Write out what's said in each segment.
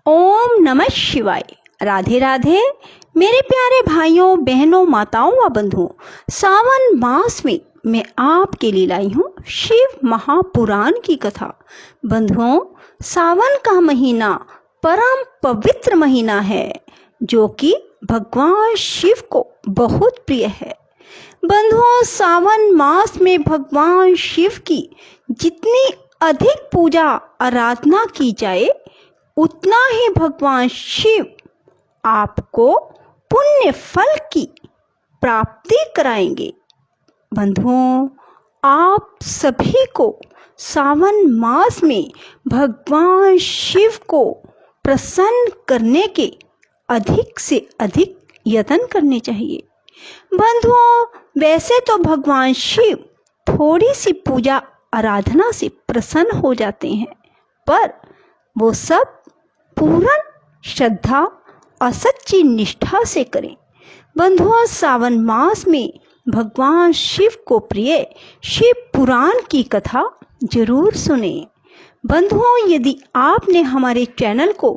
ओम नमः शिवाय। राधे राधे मेरे प्यारे भाइयों बहनों माताओं व बंधुओं, सावन मास में मैं आपके लिए लाई हूँ शिव महापुराण की कथा। बंधुओं, सावन का महीना परम पवित्र महीना है जो कि भगवान शिव को बहुत प्रिय है। बंधुओं, सावन मास में भगवान शिव की जितनी अधिक पूजा आराधना की जाए उतना ही भगवान शिव आपको पुण्य फल की प्राप्ति कराएंगे। बंधुओं, आप सभी को सावन मास में भगवान शिव को प्रसन्न करने के अधिक से अधिक यत्न करने चाहिए। बंधुओं, वैसे तो भगवान शिव थोड़ी सी पूजा आराधना से प्रसन्न हो जाते हैं, पर वो सब पूर्ण श्रद्धा और सच्ची निष्ठा से करें। बंधुओं, सावन मास में भगवान शिव को प्रिय शिव पुराण की कथा जरूर सुने। बंधुओं, यदि आपने हमारे चैनल को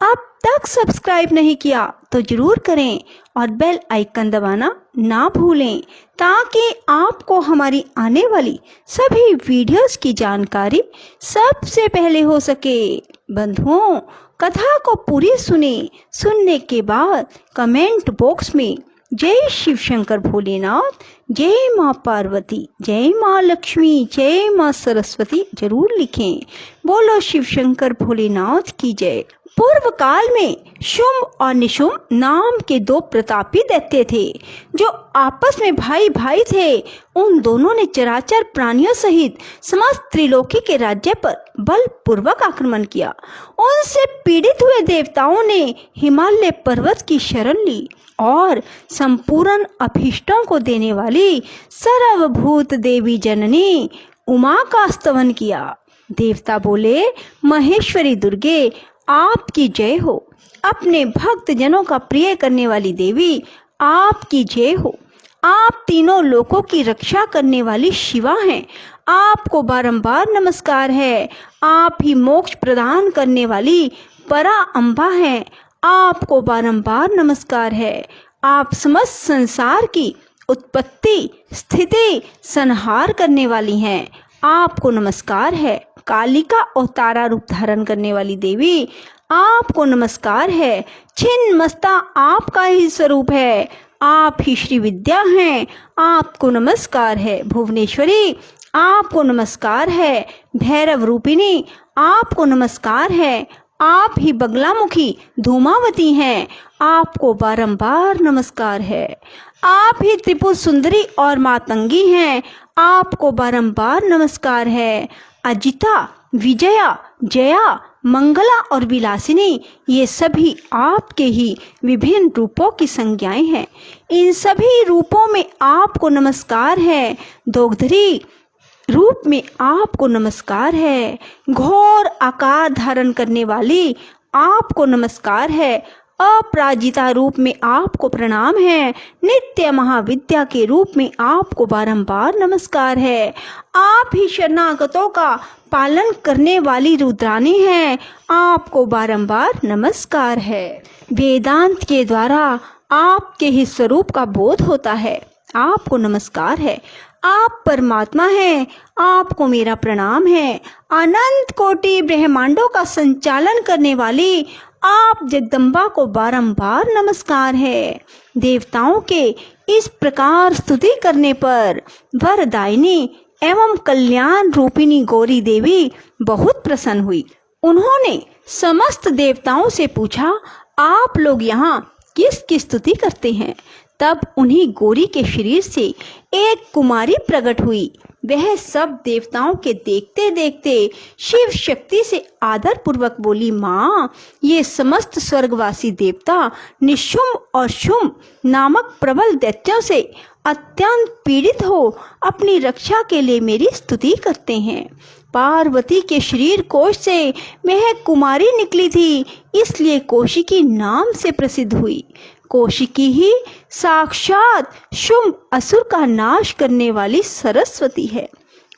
अब तक सब्सक्राइब नहीं किया तो जरूर करें और बेल आइकन दबाना ना भूलें ताकि आपको हमारी आने वाली सभी वीडियोस की जानकारी सबसे पहले हो सके। बंधुओं, कथा को पूरी सुनने के बाद कमेंट बॉक्स में जय शिव शंकर भोलेनाथ, जय माँ पार्वती, जय माँ लक्ष्मी, जय माँ सरस्वती जरूर लिखें। बोलो शिव शंकर भोलेनाथ की जय। पूर्व काल में शुंभ और निशुंभ नाम के दो प्रतापी दैत्य थे जो आपस में भाई भाई थे। उन दोनों ने चराचर प्राणियों सहित समस्त त्रिलोकी के राज्य पर बलपूर्वक आक्रमण किया। उनसे पीड़ित हुए देवताओं ने हिमालय पर्वत की शरण ली और संपूर्ण अभीष्टों को देने वाली सर्वभूत देवी जननी उमा का स्तवन किया। देवता बोले, महेश्वरी दुर्गे आपकी जय हो। अपने भक्त जनों का प्रिय करने वाली देवी आपकी जय हो। आप तीनों लोकों की रक्षा करने वाली शिवा हैं। आपको बारंबार नमस्कार है। आप ही मोक्ष प्रदान करने वाली परा अम्बा हैं। आपको बारंबार नमस्कार है। आप समस्त संसार की उत्पत्ति स्थिति संहार करने वाली हैं। आपको नमस्कार है। कालिका और तारा रूप धारण करने वाली देवी आपको नमस्कार है। छिन्न मस्ता आपका ही स्वरूप है। आप ही श्री विद्या हैं। आपको नमस्कार है। भुवनेश्वरी आपको नमस्कार है। भैरव रूपिणी आपको नमस्कार है। आप ही बगलामुखी धूमावती हैं। आपको बारंबार नमस्कार है। आप ही त्रिपुर सुंदरी और मातंगी हैं। आपको बारंबार नमस्कार है। अजिता, विजया, जया, मंगला और विलासिनी ये सभी आपके ही विभिन्न रूपों की संज्ञाएं हैं। इन सभी रूपों में आपको नमस्कार है। दोगधरी रूप में आपको नमस्कार है। घोर आकार धारण करने वाली आपको नमस्कार है। अपराजिता रूप में आपको प्रणाम है। नित्य महाविद्या के रूप में आपको बारंबार नमस्कार है। आप ही शरणागतों का पालन करने वाली रुद्राणी हैं। आपको बारंबार नमस्कार है। वेदांत के द्वारा आपके ही स्वरूप का बोध होता है। आपको नमस्कार है। आप परमात्मा हैं। आपको मेरा प्रणाम है। अनंत कोटि ब्रह्मांडों का संचालन करने वाली आप जगदम्बा को बारंबार नमस्कार है। देवताओं के इस प्रकार स्तुति करने पर वरदायिनी एवं कल्याण रूपिणी गौरी देवी बहुत प्रसन्न हुई। उन्होंने समस्त देवताओं से पूछा, आप लोग यहाँ किसकी स्तुति करते हैं? तब उन्हीं गौरी के शरीर से एक कुमारी प्रकट हुई। वह सब देवताओं के देखते देखते शिव शक्ति से आदर पूर्वक बोली, माँ, ये समस्त स्वर्गवासी देवता निशुंभ और शुंभ नामक प्रबल दैत्यों से अत्यंत पीड़ित हो अपनी रक्षा के लिए मेरी स्तुति करते हैं। पार्वती के शरीर कोश से वह कुमारी निकली थी, इसलिए कौशिकी नाम से प्रसिद्ध हुई। कौशिकी ही साक्षात शुंभ असुर का नाश करने वाली सरस्वती है।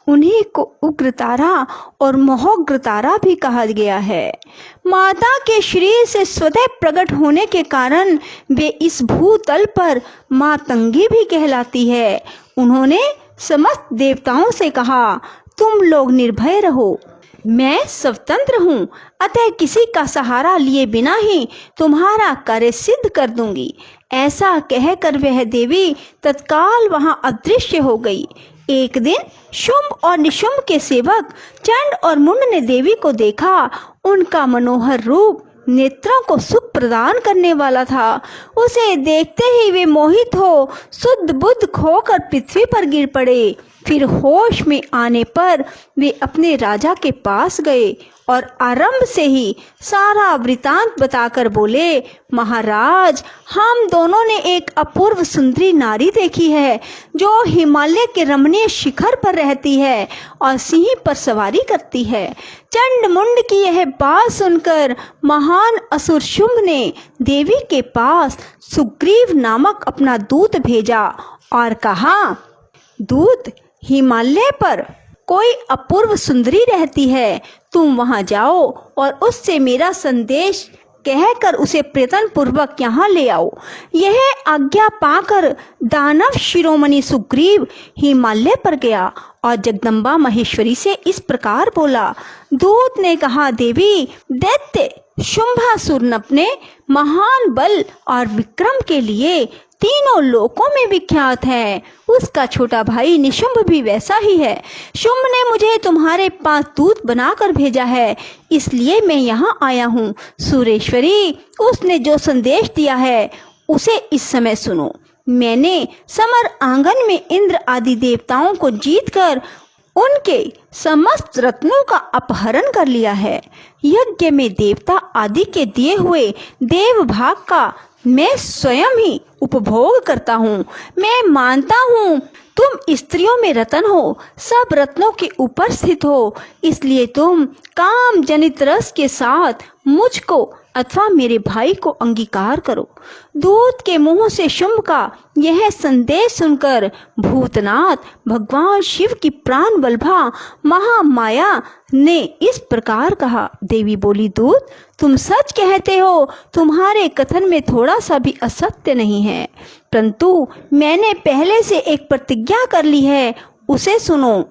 उन्हीं को उग्रतारा और महोग्रतारा भी कहा गया है। माता के शरीर से स्वतः प्रकट होने के कारण वे इस भूतल पर मातंगी भी कहलाती है। उन्होंने समस्त देवताओं से कहा, तुम लोग निर्भय रहो, मैं स्वतंत्र हूँ, अतः किसी का सहारा लिए बिना ही तुम्हारा कार्य सिद्ध कर दूंगी। ऐसा कहकर वह देवी तत्काल वहां अदृश्य हो गई। एक दिन शुंभ और निशुंभ के सेवक चंड और मुंड ने देवी को देखा। उनका मनोहर रूप नेत्रों को सुख प्रदान करने वाला था। उसे देखते ही वे मोहित हो शुद्ध बुद्ध खोकर पृथ्वी पर गिर पड़े। फिर होश में आने पर वे अपने राजा के पास गए और आरंभ से ही सारा वृतांत बताकर बोले, महाराज, हम दोनों ने एक अपूर्व सुंदरी नारी देखी है जो हिमालय के रमणीय शिखर पर रहती है और सिंह पर सवारी करती है। चंड मुंड की यह बात सुनकर महान असुर शुंभ ने देवी के पास सुग्रीव नामक अपना दूत भेजा और कहा, दूत, हिमालय पर कोई अपूर्व सुंदरी रहती है, तुम वहां जाओ और उससे मेरा संदेश कहकर उसे प्रयत्न पूर्वक यहाँ ले आओ। यह आज्ञा पाकर दानव शिरोमणि सुग्रीव हिमालय पर गया और जगदम्बा महेश्वरी से इस प्रकार बोला। दूत ने कहा, देवी, दैत्य शुंभासुर अपने महान बल और विक्रम के लिए तीनों लोकों में विख्यात है। उसका छोटा भाई निशुंभ भी वैसा ही है। शुंभ ने मुझे तुम्हारे पास दूत बनाकर भेजा है, इसलिए मैं यहाँ आया हूँ। सुरेश्वरी, उसने जो संदेश दिया है उसे इस समय सुनो। मैंने समर आंगन में इंद्र आदि देवताओं को जीतकर उनके समस्त रत्नों का अपहरण कर लिया है। यज्ञ में देवता आदि के दिए हुए देव भाग का मैं स्वयं ही उपभोग करता हूँ। मैं मानता हूँ तुम स्त्रियों में रत्न हो, सब रत्नों के ऊपर स्थित हो, इसलिए तुम काम जनित रस के साथ मुझको अथवा मेरे भाई को अंगीकार करो। दूत के मुंह से शुंभ का यह संदेश सुनकर भूतनाथ भगवान शिव की प्राण बल्भा महामाया ने इस प्रकार कहा। देवी बोली, दूत, तुम सच कहते हो, तुम्हारे कथन में थोड़ा सा भी असत्य नहीं है, परंतु मैंने पहले से एक प्रतिज्ञा कर ली है, उसे सुनो।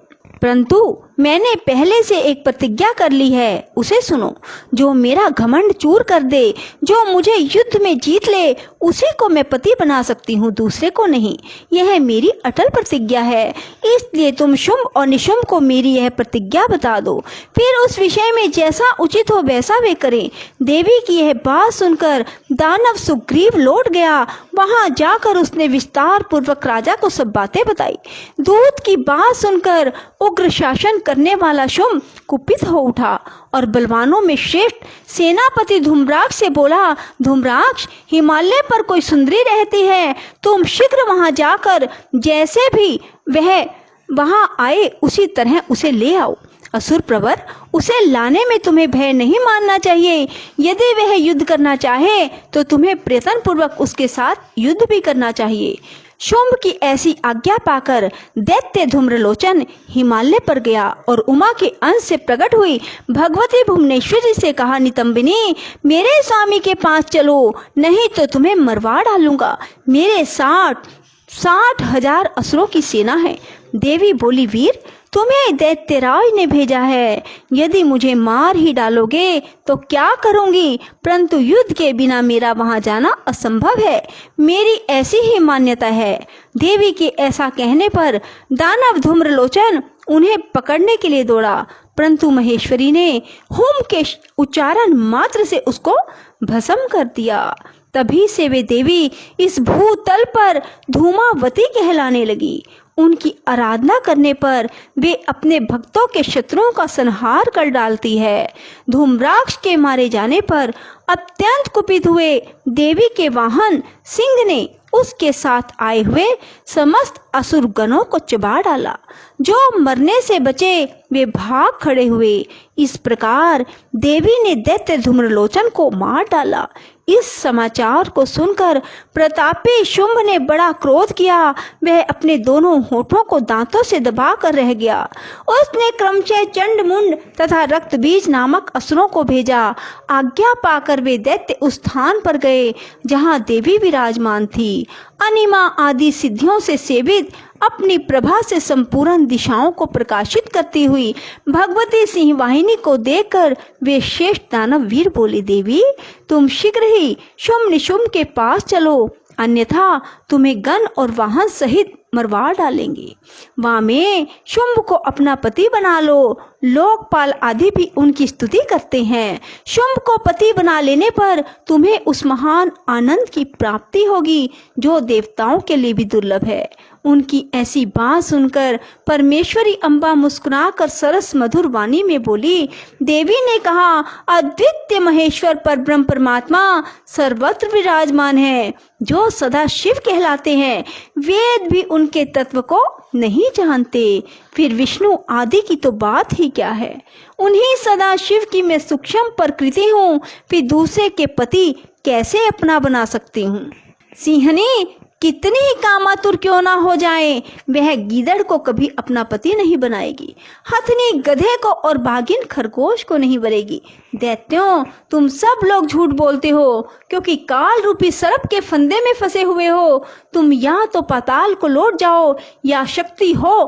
उसे सुनो। जो मेरा घमंड चूर कर दे, जो मुझे युद्ध में जीत ले, उसी को मैं पति बना सकती हूँ, दूसरे को नहीं। यह मेरी अटल प्रतिज्ञा है, इसलिए तुम शुंभ और निशुंभ को मेरी यह प्रतिज्ञा बता दो, फिर उस विषय में जैसा उचित हो वैसा वे करें। देवी की यह बात सुनकर दानव सुग्रीव लौट गया। वहां जाकर उसने विस्तार पूर्वक राजा को सब बातें बताई। दूत की बात सुनकर उग्र शासन करने वाला शुंभ कुपित हो उठा और बलवानों में श्रेष्ठ सेनापति धूम्राक्ष से बोला, धूम्राक्ष, हिमालय पर कोई सुंदरी रहती है, तुम शीघ्र वहां जाकर जैसे भी वह वहां आए उसी तरह उसे ले आओ। असुर प्रवर, उसे लाने में तुम्हें भय नहीं मानना चाहिए। यदि वह युद्ध करना चाहे तो तुम्हें प्रयत्न पूर्वक उसके साथ युद्ध भी करना चाहिए। शुंभ की ऐसी आज्ञा पाकर दैत्य धूम्रलोचन हिमालय पर गया और उमा के अंश से प्रकट हुई भगवती भुवनेश्वरी से कहा, नितंबिनी, मेरे स्वामी के पास चलो, नहीं तो तुम्हें मरवा डालूंगा। मेरे 60,000 असुरों की सेना है। देवी बोली, वीर, तुम्हें दैत्यराज ने भेजा है, यदि मुझे मार ही डालोगे तो क्या करूंगी, परंतु युद्ध के बिना मेरा वहां जाना असंभव है, मेरी ऐसी ही मान्यता है। देवी के ऐसा कहने पर दानव धूम्रलोचन उन्हें पकड़ने के लिए दौड़ा, परंतु महेश्वरी ने हुम के उच्चारण मात्र से उसको भस्म कर दिया। तभी से वे देवी इस भूतल पर धूमावती कहलाने लगी। उनकी आराधना करने पर वे अपने भक्तों के शत्रुओं का संहार कर डालती है। धूम्राक्ष के मारे जाने पर अत्यंत कुपित हुए देवी के वाहन सिंह ने उसके साथ आए हुए समस्त असुर गणों को चबा डाला। जो मरने से बचे वे भाग खड़े हुए। इस प्रकार देवी ने दैत्य धूम्रलोचन को मार डाला। इस समाचार को सुनकर प्रतापी शुंभ ने बड़ा क्रोध किया। वह अपने दोनों होठों को दांतों से दबा कर रह गया। उसने क्रमशः चंडमुंड तथा रक्तबीज नामक असुरों को भेजा। आज्ञा पाकर वे दैत्य उस स्थान पर गए जहाँ देवी विराजमान थी। अनिमा आदि सिद्धियों से सेवित अपनी प्रभा से संपूर्ण दिशाओं को प्रकाशित करती हुई भगवती सिंह वाहिनी को देखकर वे श्रेष्ठ दानव वीर बोले, देवी तुम शीघ्र ही शुंभ निशुंभ के पास चलो, अन्यथा तुम्हें गण और वाहन सहित मरवा डालेंगे। वामे शुंभ को अपना पति बना लो। लोकपाल आदि भी उनकी स्तुति करते हैं। शुंभ को पति बना लेने पर तुम्हें उस महान आनंद की प्राप्ति होगी जो देवताओं के लिए भी दुर्लभ है। उनकी ऐसी बात सुनकर परमेश्वरी अम्बा मुस्कुराकर सरस मधुर वाणी में बोली, देवी ने कहा, अद्वितीय महेश्वर परब्रह्म परमात्मा सर्वत्र विराजमान है, जो सदा शिव कहलाते हैं। वेद भी उनके तत्व को नहीं जानते, फिर विष्णु आदि की तो बात ही क्या है। उन्हीं सदा शिव की मैं सूक्ष्म प्रकृति हूँ, फिर दूसरे के पति कैसे अपना बना सकती हूँ। सिंहनी कितनी ही कामातुर क्यों ना हो जाए, वह गीदड़ को कभी अपना पति नहीं बनाएगी। हथनी गधे को और बाघिन खरगोश को नहीं बनेगी। दैत्यों तुम सब लोग झूठ बोलते हो, क्योंकि काल रूपी सर्प के फंदे में फंसे हुए हो। तुम या तो पाताल को लौट जाओ या शक्ति हो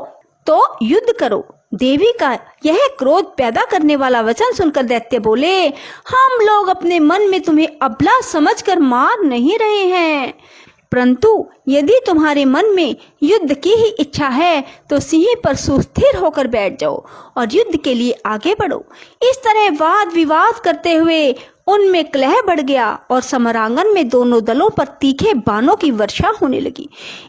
तो युद्ध करो। देवी का यह क्रोध पैदा करने वाला वचन सुनकर दैत्य बोले, हम लोग अपने मन में तुम्हें अबला समझकर मार नहीं रहे हैं, परंतु यदि तुम्हारे मन में युद्ध की ही इच्छा है तो सिंह पर सुस्थिर होकर बैठ जाओ और युद्ध के लिए आगे बढ़ो। इस तरह वाद विवाद करते हुए उनमें कलह बढ़ गया और समरांगन में दोनों दलों पर तीखे बाणों की वर्षा होने लगी।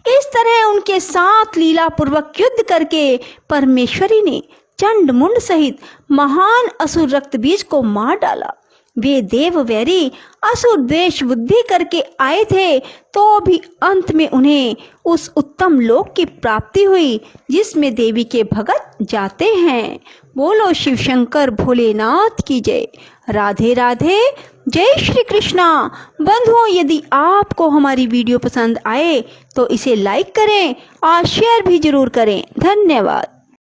इस तरह उनके साथ लीला पूर्वक युद्ध करके परमेश्वरी ने चंडमुंड सहित महान असुर रक्तबीज को मार डाला। वे देव वैरी असुर द्वेष बुद्धि करके आए थे, तो भी अंत में उन्हें उस उत्तम लोक की प्राप्ति हुई जिसमें देवी के भगत जाते हैं। बोलो शिव शंकर भोलेनाथ की जय। राधे राधे, जय श्री कृष्णा। बंधुओं, यदि आपको हमारी वीडियो पसंद आए तो इसे लाइक करें और शेयर भी जरूर करें। धन्यवाद।